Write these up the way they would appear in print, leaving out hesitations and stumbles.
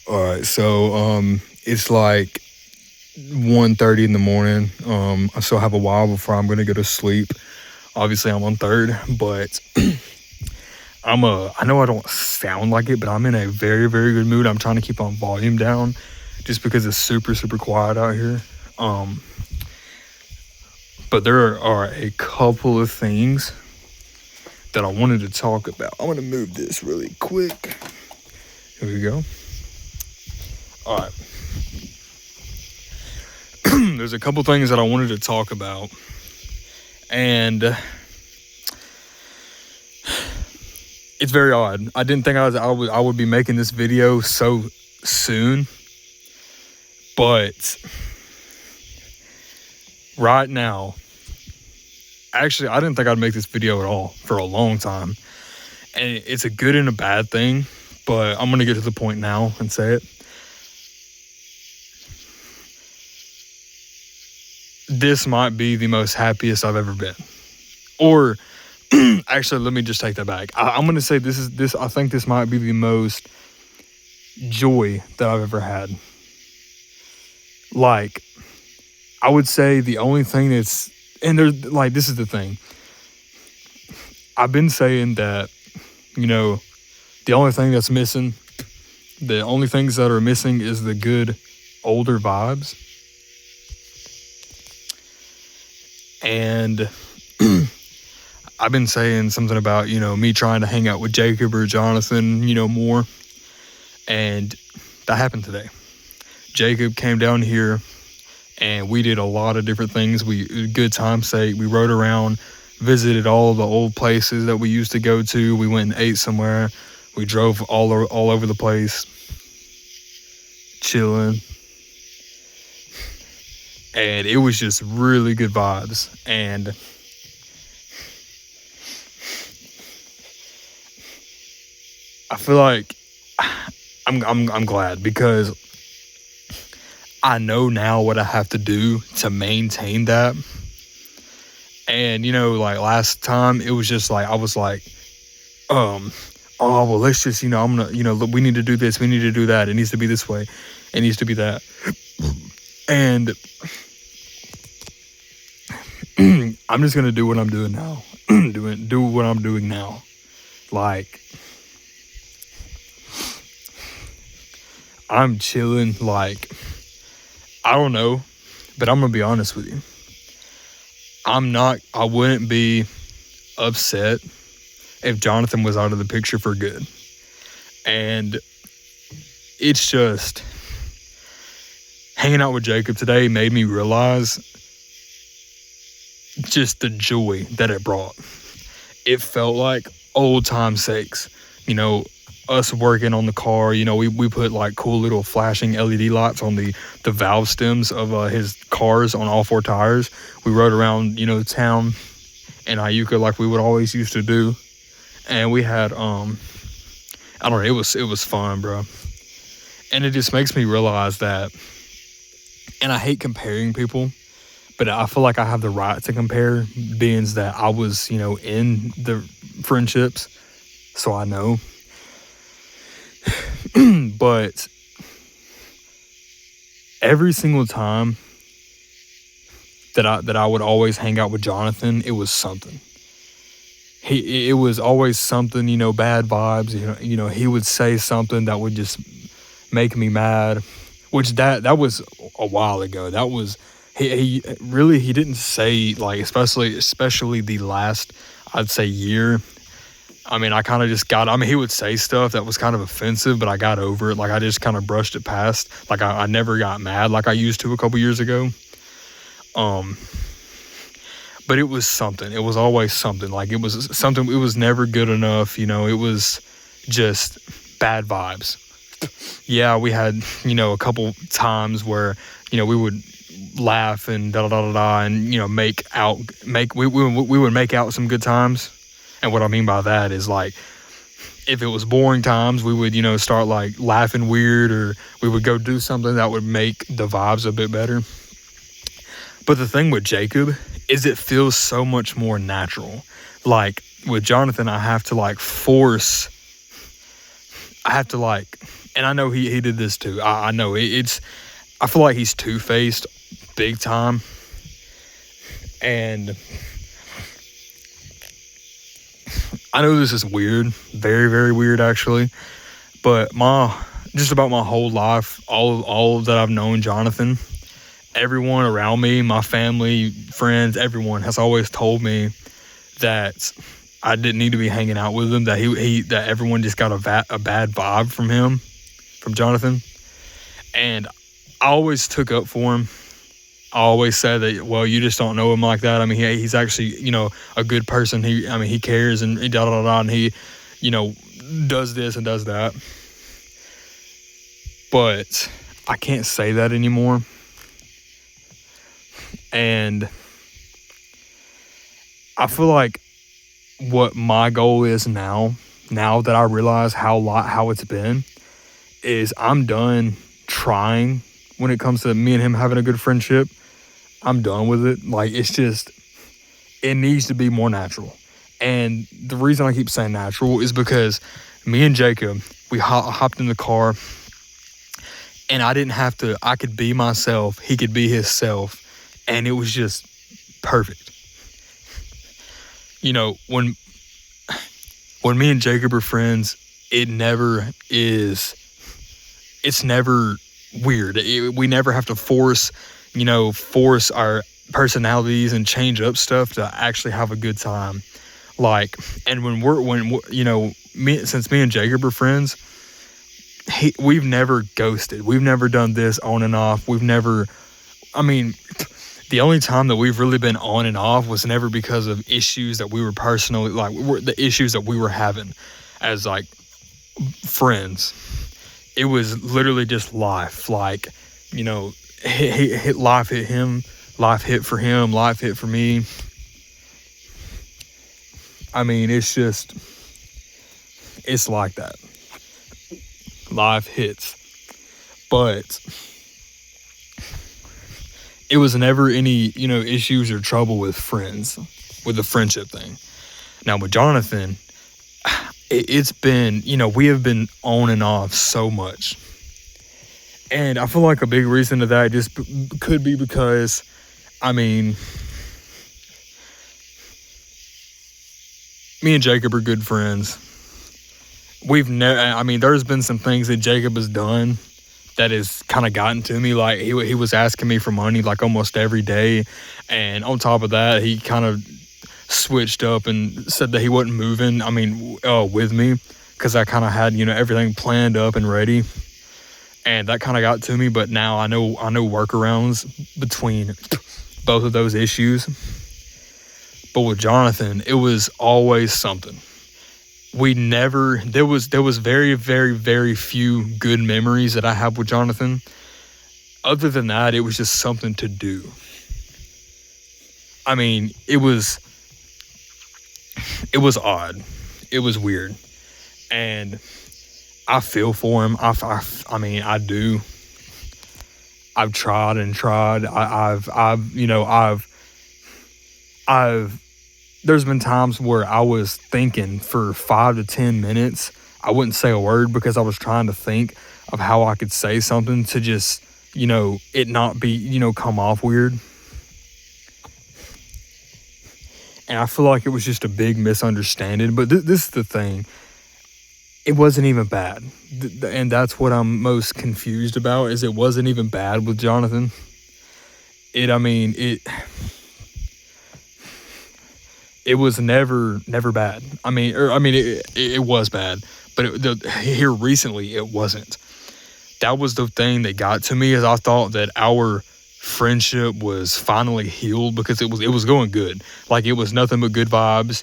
All right, so it's like 1:30 in the morning. I still have a while before I'm gonna go to sleep. Obviously, I'm on third, but I know I don't sound like it, but I'm in a very, very good mood. I'm trying to keep on volume down just because it's super, super quiet out here. Um, but there are a couple of things that I wanted to talk about. I'm gonna move this really quick. Here we go. All right. There's a couple things that I wanted to talk about, and it's very odd. I didn't think I would be making this video so soon, but right now, actually, I didn't think I'd make this video at all for a long time, and it's a good and a bad thing. But I'm gonna get to the point now and say it. This might be the most happiest I've ever been, or actually, let me just take that back. I'm gonna say this. I think this might be the most joy that I've ever had. Like, I would say the only thing that's, and there's like, this is the thing. I've been saying that, the only thing that's missing, the only things that are missing is the good older vibes. And I've been saying something about, me trying to hang out with Jacob or Jonathan, more. And that happened today. Jacob came down here and we did a lot of different things. Good time's sake. We rode around, visited all the old places that we used to go to. We went and ate somewhere. We drove all over the place, chilling. And it was just really good vibes. And I feel like I'm glad, because I know now what I have to do to maintain that. And like last time, it was just like I was like, oh well, let's just I'm gonna we need to do this, we need to do that. It needs to be this way, it needs to be that. And I'm just gonna do what I'm doing now. do what I'm doing now. Like, I'm chilling. Like, I don't know, but I'm gonna be honest with you. I wouldn't be upset if Jonathan was out of the picture for good. And it's just, hanging out with Jacob today made me realize just the joy that it brought. It felt like old time sakes, us working on the car. We put like cool little flashing LED lights on the valve stems of his cars on all four tires. We rode around, town in Iuka like we would always used to do. And we had, I don't know, it was fun, bro. And it just makes me realize that, and I hate comparing people, but I feel like I have the right to compare, being that I was, in the friendships, so I know. But every single time that I would always hang out with Jonathan, it was something. It was always something, bad vibes. He would say something that would just make me mad, which that was a while ago. That was he didn't say, like, especially the last, I'd say, year. I mean, I kind of just he would say stuff that was kind of offensive, but I got over it. Like, I just kind of brushed it past. Like, I never got mad like I used to a couple years ago. But it was something. It was always something. Like, it was something. It was never good enough. It was just bad vibes. Yeah, we had, a couple times where, we would laugh and da-da-da-da-da and, we would make out some good times. And what I mean by that is, like, if it was boring times, we would, start, like, laughing weird, or we would go do something that would make the vibes a bit better. But the thing with Jacob is it feels so much more natural. Like, with Jonathan, I have to, like, and I know he did this too. I know I feel like he's two-faced big time. And I know this is weird, very, very weird actually, but just about my whole life, all that I've known Jonathan, everyone around me, my family, friends, everyone has always told me that I didn't need to be hanging out with him, that everyone just got a bad vibe from him, from Jonathan. And I always took up for him. I always said that, well, you just don't know him like that. I mean, he's actually, a good person. He cares and and he, does this and does that. But I can't say that anymore. And I feel like what my goal is now that I realize how it's been, is I'm done trying when it comes to me and him having a good friendship. I'm done with it. Like, it's just, it needs to be more natural. And the reason I keep saying natural is because me and Jacob, we hopped in the car, and I could be myself, he could be himself, and it was just perfect. When me and Jacob are friends, it's never weird. We never have to force our personalities and change up stuff to actually have a good time. Like, and since me and Jacob are friends, we've never ghosted. We've never done this on and off. The only time that we've really been on and off was never because of issues that we were personally, the issues that we were having as, like, friends. It was literally just life. Like, life hit him, life hit for him, life hit for me. It's like that. Life hits. But it was never any, issues or trouble with friends, with the friendship thing. Now with Jonathan, it's been, we have been on and off so much. And I feel like a big reason to that just could be because, me and Jacob are good friends. There's been some things that Jacob has done that has kind of gotten to me. Like, he was asking me for money like almost every day, and on top of that, he kind of switched up and said that he wasn't moving with me, because I kind of had everything planned up and ready, and that kind of got to me. But now I know workarounds between both of those issues. But with Jonathan, it was always something. There was very, very, very few good memories that I have with Jonathan. Other than that, it was just something to do. It was odd. It was weird. And I feel for him. I do. I've tried and tried. There's been times where I was thinking for 5 to 10 minutes. I wouldn't say a word because I was trying to think of how I could say something to just, it not be, come off weird. And I feel like it was just a big misunderstanding. But this is the thing. It wasn't even bad. And that's what I'm most confused about, is it wasn't even bad with Jonathan. It was never bad. It was bad, but here recently it wasn't. That was the thing that got to me, is I thought that our friendship was finally healed, because it was going good. Like, it was nothing but good vibes.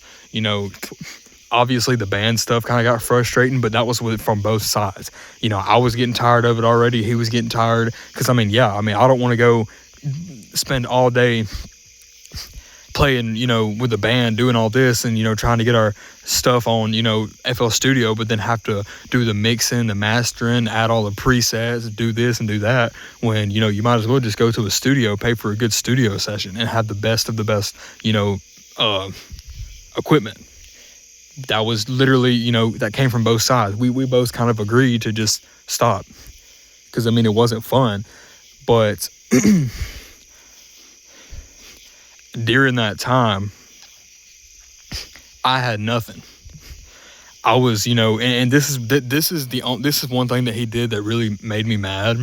Obviously the band stuff kind of got frustrating, but that was from both sides. I was getting tired of it already. He was getting tired, because I don't want to go spend all day playing, with the band, doing all this and, trying to get our stuff on, FL Studio, but then have to do the mixing, the mastering, add all the presets, do this and do that, when, you might as well just go to a studio, pay for a good studio session, and have the best of the best, equipment. That was literally, that came from both sides. We both kind of agreed to just stop. Because, I mean, it wasn't fun. But during that time, I had nothing. I was, and this is one thing that he did that really made me mad,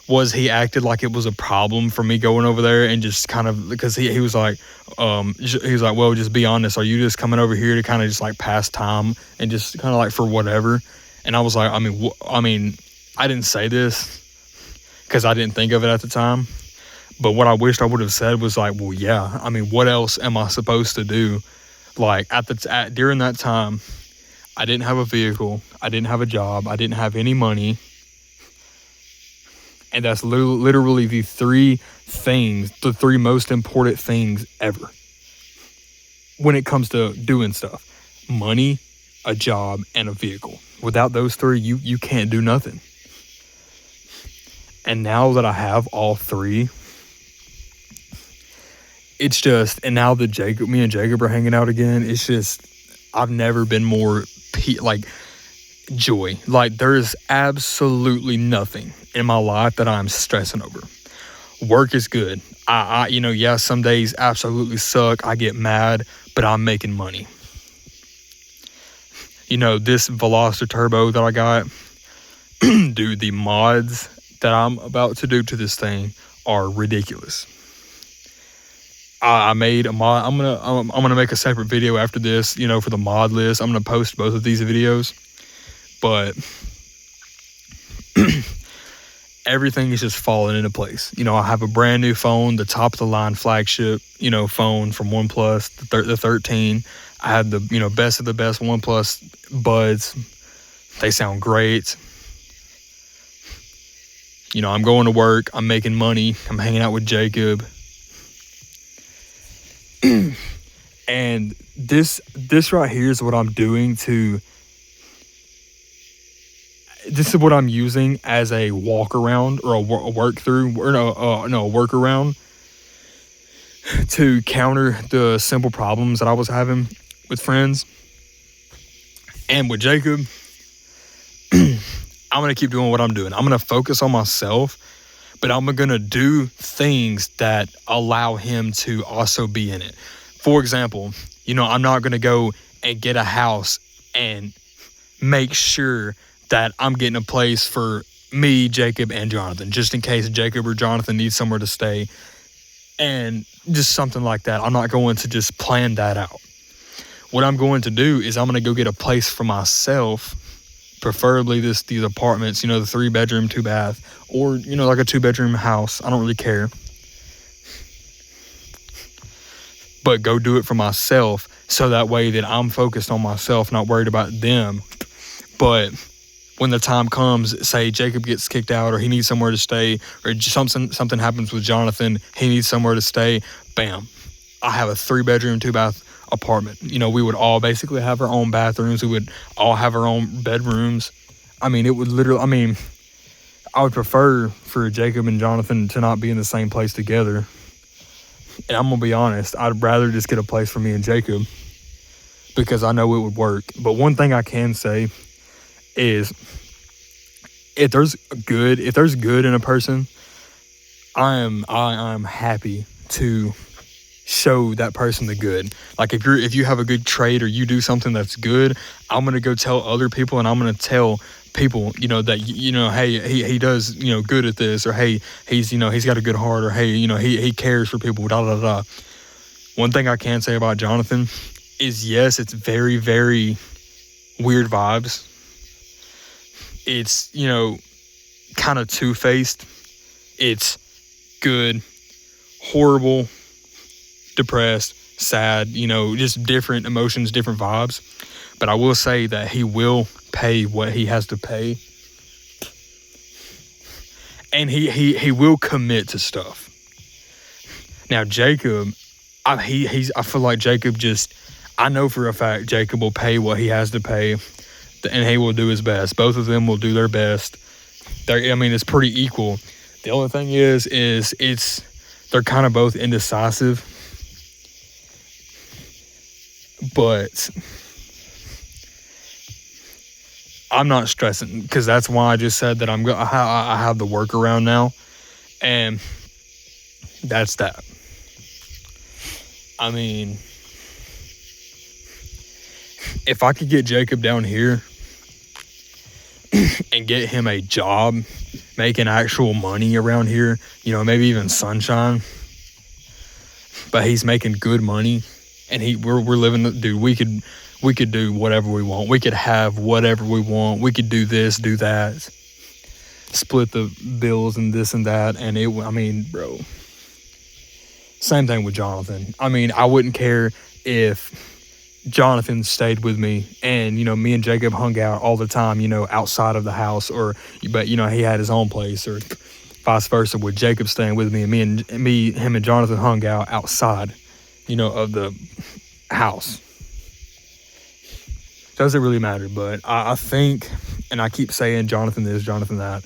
was he acted like it was a problem for me going over there, and just kind of, because he was like, well, just be honest. Are you just coming over here to kind of just like pass time and just kind of like for whatever? And I was like, I mean, I didn't say this because I didn't think of it at the time. But what I wished I would have said was like, well, yeah, I mean, what else am I supposed to do? Like during that time, I didn't have a vehicle. I didn't have a job. I didn't have any money. And that's literally the three most important things ever when it comes to doing stuff: money, a job, and a vehicle. Without those three, you can't do nothing. And now that I have all three, it's just, and now that me and Jacob are hanging out again, it's just, I've never been more joy. Like, there is absolutely nothing in my life that I'm stressing over. Work is good. Yeah, some days absolutely suck. I get mad, but I'm making money. This Veloster Turbo that I got, dude, the mods that I'm about to do to this thing are ridiculous. I made a mod. I'm gonna make a separate video after this, for the mod list. I'm gonna post both of these videos, but everything is just falling into place. I have a brand new phone, the top of the line flagship, phone from OnePlus, the 13. I had the, best of the best OnePlus buds. They sound great. I'm going to work. I'm making money. I'm hanging out with Jacob. And this right here is what I'm doing this is what I'm using as a walk around, or a workaround to counter the simple problems that I was having with friends and with Jacob. I'm going to keep doing what I'm doing. I'm going to focus on myself, but I'm going to do things that allow him to also be in it. For example, I'm not going to go and get a house and make sure that I'm getting a place for me, Jacob, and Jonathan, just in case Jacob or Jonathan needs somewhere to stay, and just something like that. I'm not going to just plan that out. What I'm going to do is I'm going to go get a place for myself, preferably these apartments, the 3-bedroom, 2-bath, or, like a 2-bedroom house. I don't really care. But go do it for myself, so that way that I'm focused on myself, not worried about them. But when the time comes, say Jacob gets kicked out, or he needs somewhere to stay, or something happens with Jonathan, he needs somewhere to stay, bam, I have a 3-bedroom, 2-bath apartment. We would all basically have our own bathrooms. We would all have our own bedrooms. I mean, it would literally, I would prefer for Jacob and Jonathan to not be in the same place together. And I'm going to be honest, I'd rather just get a place for me and Jacob, because I know it would work. But one thing I can say is, if there's good in a person, I am happy to show that person the good. Like, if you have a good trait, or you do something that's good, I'm going to go tell other people, and I'm going to tell people, that, hey, he does, good at this, or hey, he's got a good heart, or hey, he cares for people, da da da. One thing I can say about Jonathan is, yes, it's very, very weird vibes. It's, kind of two-faced. It's good, horrible, depressed, sad, just different emotions, different vibes. But I will say that he will pay what he has to pay, and he will commit to stuff. Now Jacob, I feel like Jacob I know for a fact Jacob will pay what he has to pay, and he will do his best. Both of them will do their best. It's pretty equal. The only thing is they're kind of both indecisive, but I'm not stressing, because that's why I just said that I have the workaround now, and that's that. I mean, if I could get Jacob down here and get him a job making actual money around here, maybe even sunshine, but he's making good money, and we're living, dude, we could do whatever we want. We could have whatever we want. We could do this, do that, split the bills and this and that. And bro, same thing with Jonathan. I mean, I wouldn't care if Jonathan stayed with me and, me and Jacob hung out all the time, outside of the house, but he had his own place, or vice versa, with Jacob staying with me and him and Jonathan hung out outside, of the house. Doesn't really matter, but I think, and I keep saying Jonathan this, Jonathan that,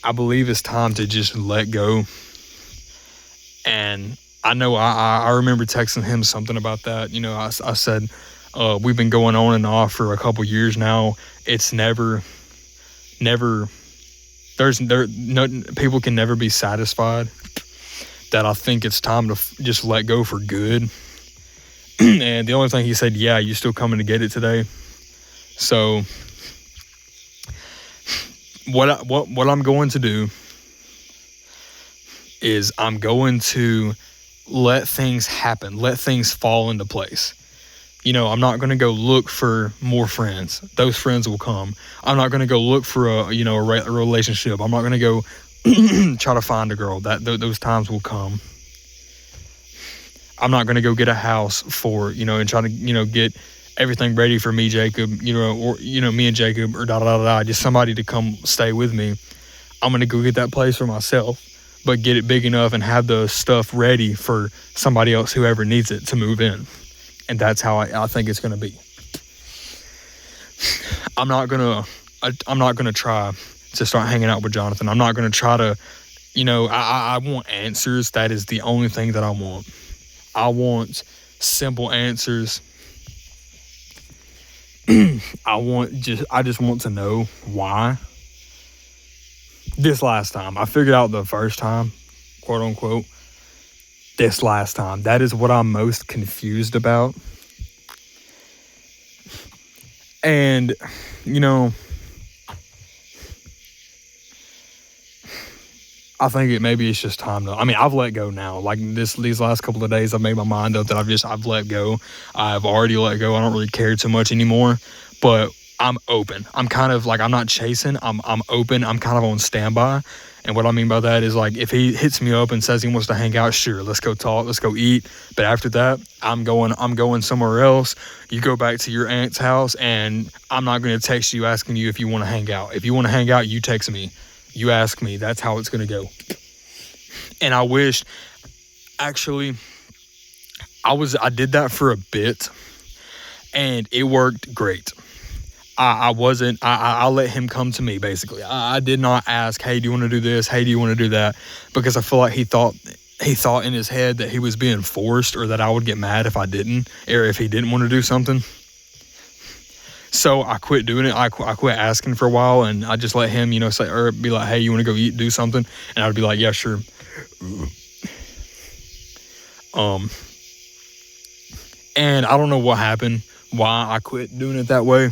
I believe it's time to just let go. And I know I remember texting him something about that. I said, we've been going on and off for a couple years now. It's never, people can never be satisfied. That I think it's time to just let go for good. And the only thing he said, yeah, you still coming to get it today? So what I'm going to do is I'm going to let things happen, let things fall into place. I'm not going to go look for more friends. Those friends will come. I'm not going to go look for a relationship. I'm not going to go try to find a girl. Those times will come. I'm not going to go get a house and try to, get everything ready for me, Jacob, or, me and Jacob, or just somebody to come stay with me. I'm going to go get that place for myself, but get it big enough and have the stuff ready for somebody else, whoever needs it, to move in. And that's how I think it's going to be. I'm not going to try to start hanging out with Jonathan. I'm not going to try to, I want answers. That is the only thing that I want. I want simple answers. I just want to know why. This last time, I figured out the first time, quote unquote, this last time. That is what I'm most confused about. And, I think maybe it's just time to, I've let go now. Like these last couple of days, I've made my mind up that I've let go. I've already let go. I don't really care too much anymore, but I'm open. I'm kind of like, I'm not chasing. I'm open. I'm kind of on standby. And what I mean by that is, like, if he hits me up and says he wants to hang out, sure, let's go talk, let's go eat. But after that, I'm going somewhere else. You go back to your aunt's house, and I'm not going to text you asking you if you want to hang out. If you want to hang out, you text me. You ask me. That's how it's going to go. And I wished, actually, I did that for a bit, and it worked great. I let him come to me, basically. I did not ask, hey, do you want to do this? Hey, do you want to do that? Because I feel like he thought in his head that he was being forced, or that I would get mad if I didn't, or if he didn't want to do something. So I quit doing it. I quit asking for a while, and I just let him, say, or be like, hey, you want to go eat, do something? And I'd be like, yeah, sure. And I don't know what happened, why I quit doing it that way.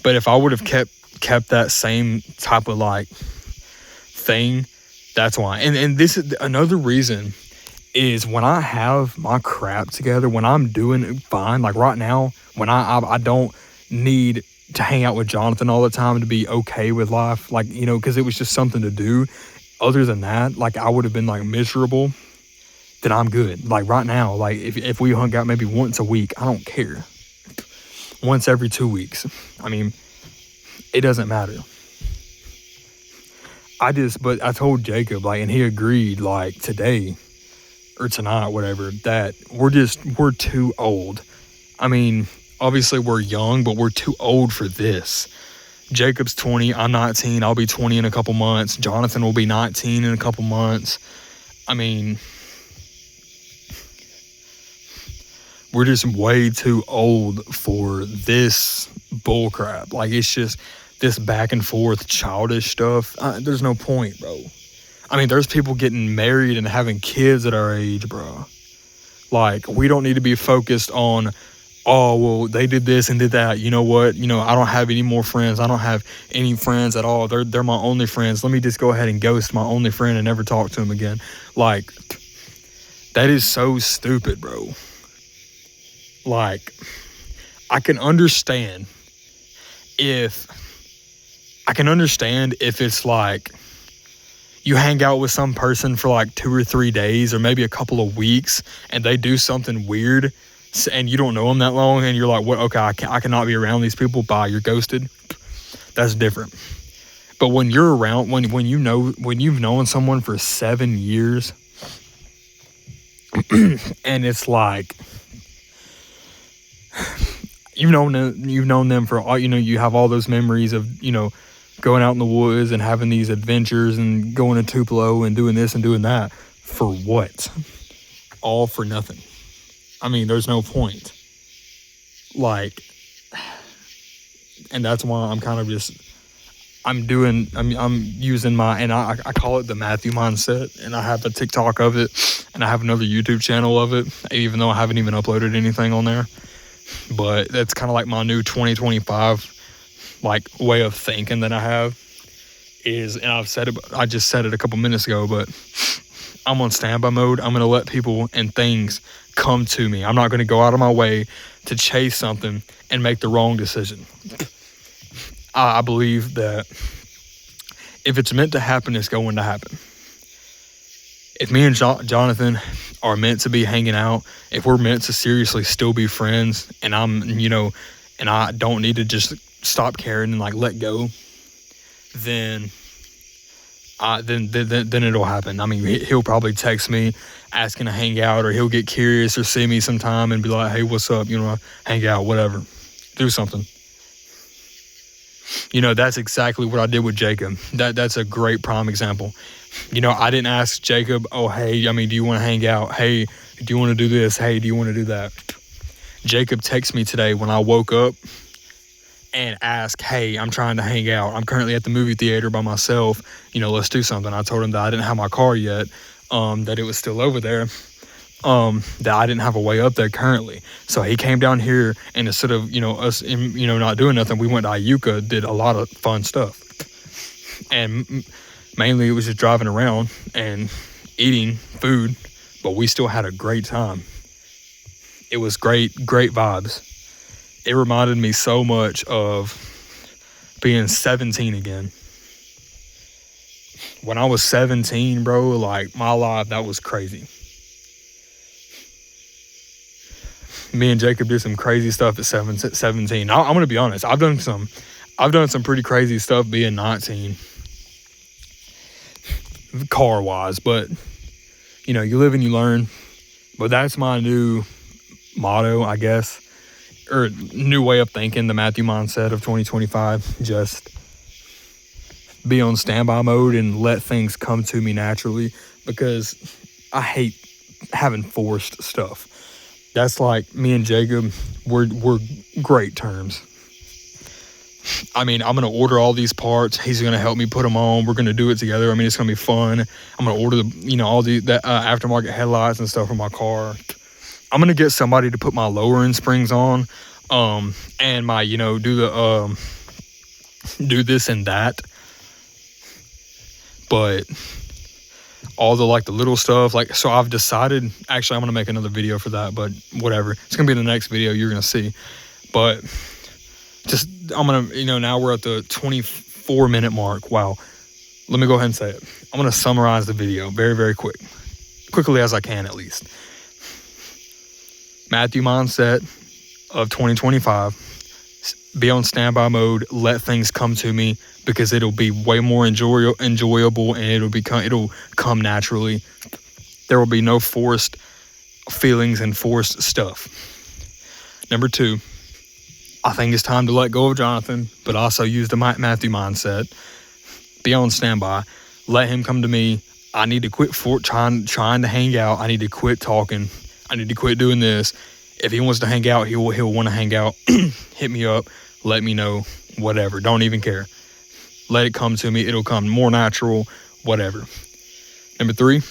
But if I would have kept that same type of like thing, that's why. And this is another reason, is when I have my crap together, when I'm doing fine, like right now, when I don't need to hang out with Jonathan all the time to be okay with life, like, because it was just something to do. Other than that, like, I would have been like miserable, then I'm good. Like right now, like if we hung out maybe once a week, I don't care. Once every 2 weeks. It doesn't matter. But I told Jacob, like, and he agreed, like, today or tonight, whatever, that we're too old. Obviously we're young, but we're too old for this. Jacob's 20, I'm 19, I'll be 20 in a couple months. Jonathan will be 19 in a couple months. We're just way too old for this bullcrap. Like, it's just this back and forth childish stuff. There's no point, bro. I mean, there's people getting married and having kids at our age, bro. Like, we don't need to be focused on, oh, well, they did this and did that. You know what? I don't have any more friends. I don't have any friends at all. They're my only friends. Let me just go ahead and ghost my only friend and never talk to him again. Like, that is so stupid, bro. Like, I can understand if it's like you hang out with some person for like 2 or 3 days or maybe a couple of weeks and they do something weird and you don't know them that long and you're like, what? Okay, I cannot be around these people. Bye, you're ghosted. That's different. But when you're around, when you've known someone for 7 years and it's like you've known them for all, you have all those memories of, going out in the woods and having these adventures and going to Tupelo and doing this and doing that. For what? All for nothing. I mean, there's no point. Like, and that's why I'm kind of just, I'm using my, and I call it the Matthew mindset, and I have a TikTok of it, and I have another YouTube channel of it, even though I haven't even uploaded anything on there. But that's kind of like my new 2025 like way of thinking that I have is, and I just said it a couple minutes ago, but I'm on standby mode. I'm going to let people and things come to me. I'm not going to go out of my way to chase something and make the wrong decision. I believe that if it's meant to happen, it's going to happen. If me and Jonathan are meant to be hanging out, if we're meant to seriously still be friends, and and I don't need to just stop caring and like let go, then it'll happen. I mean, he'll probably text me asking to hang out, or he'll get curious or see me sometime and be like, hey, what's up? Hang out, whatever, do something. That's exactly what I did with Jacob. That's a great prime example. I didn't ask Jacob, oh, hey, do you want to hang out? Hey, do you want to do this? Hey, do you want to do that? Jacob texted me today when I woke up and asked, hey, I'm trying to hang out. I'm currently at the movie theater by myself. Let's do something. I told him that I didn't have my car yet, that it was still over there, that I didn't have a way up there currently. So he came down here, and instead of, us, not doing nothing, we went to Iuka, did a lot of fun stuff. And mainly it was just driving around and eating food, but we still had a great time. It was great vibes. It reminded me so much of being 17 again. When I was 17, bro, like my life, that was crazy. Me and Jacob did some crazy stuff at 17. I'm going to be honest. I've done some pretty crazy stuff being 19. Car wise, but you live and you learn. But that's my new motto, I guess, or new way of thinking, the Matthew mindset of 2025. Just be on standby mode and let things come to me naturally, because I hate having forced stuff. That's like me and Jacob, we're great terms. I'm going to order all these parts. He's going to help me put them on. We're going to do it together. It's going to be fun. I'm going to order all the aftermarket headlights and stuff for my car. I'm going to get somebody to put my lowering springs on, and my, do this and that. But all the the little stuff, so I've decided, actually I'm going to make another video for that, but whatever. It's going to be the next video you're going to see. But just, I'm going to, now we're at the 24-minute mark. Wow. Let me go ahead and say it. I'm going to summarize the video very, very quickly as I can, at least. Matthew mindset of 2025. Be on standby mode. Let things come to me, because it'll be way more enjoyable, and it'll come naturally. There will be no forced feelings and forced stuff. Number 2, I think it's time to let go of Jonathan, but also use the Matthew mindset. Be on standby. Let him come to me. I need to quit trying to hang out. I need to quit talking. I need to quit doing this. If he wants to hang out, he'll want to hang out. Hit me up, let me know, whatever. Don't even care. Let it come to me. It'll come more natural, whatever. Number 3,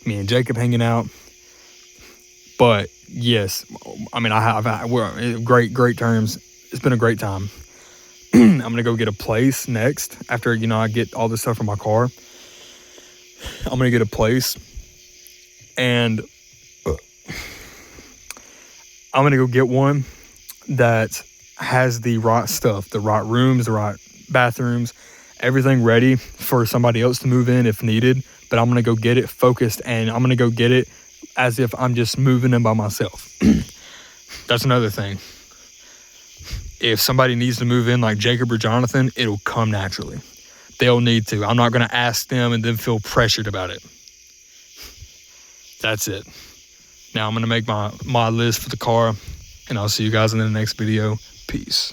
me and Jacob hanging out. But yes, I mean, we're great terms. It's been a great time. I'm going to go get a place next after, I get all this stuff from my car. I'm going to get a place, and I'm going to go get one that has the right stuff, the right rooms, the right bathrooms, everything ready for somebody else to move in if needed. But I'm going to go get it focused, and I'm going to go get it as if I'm just moving in by myself. That's another thing. If somebody needs to move in like Jacob or Jonathan, it'll come naturally. They'll need to. I'm not going to ask them and then feel pressured about it. That's it. Now I'm going to make my list for the car, and I'll see you guys in the next video. Peace.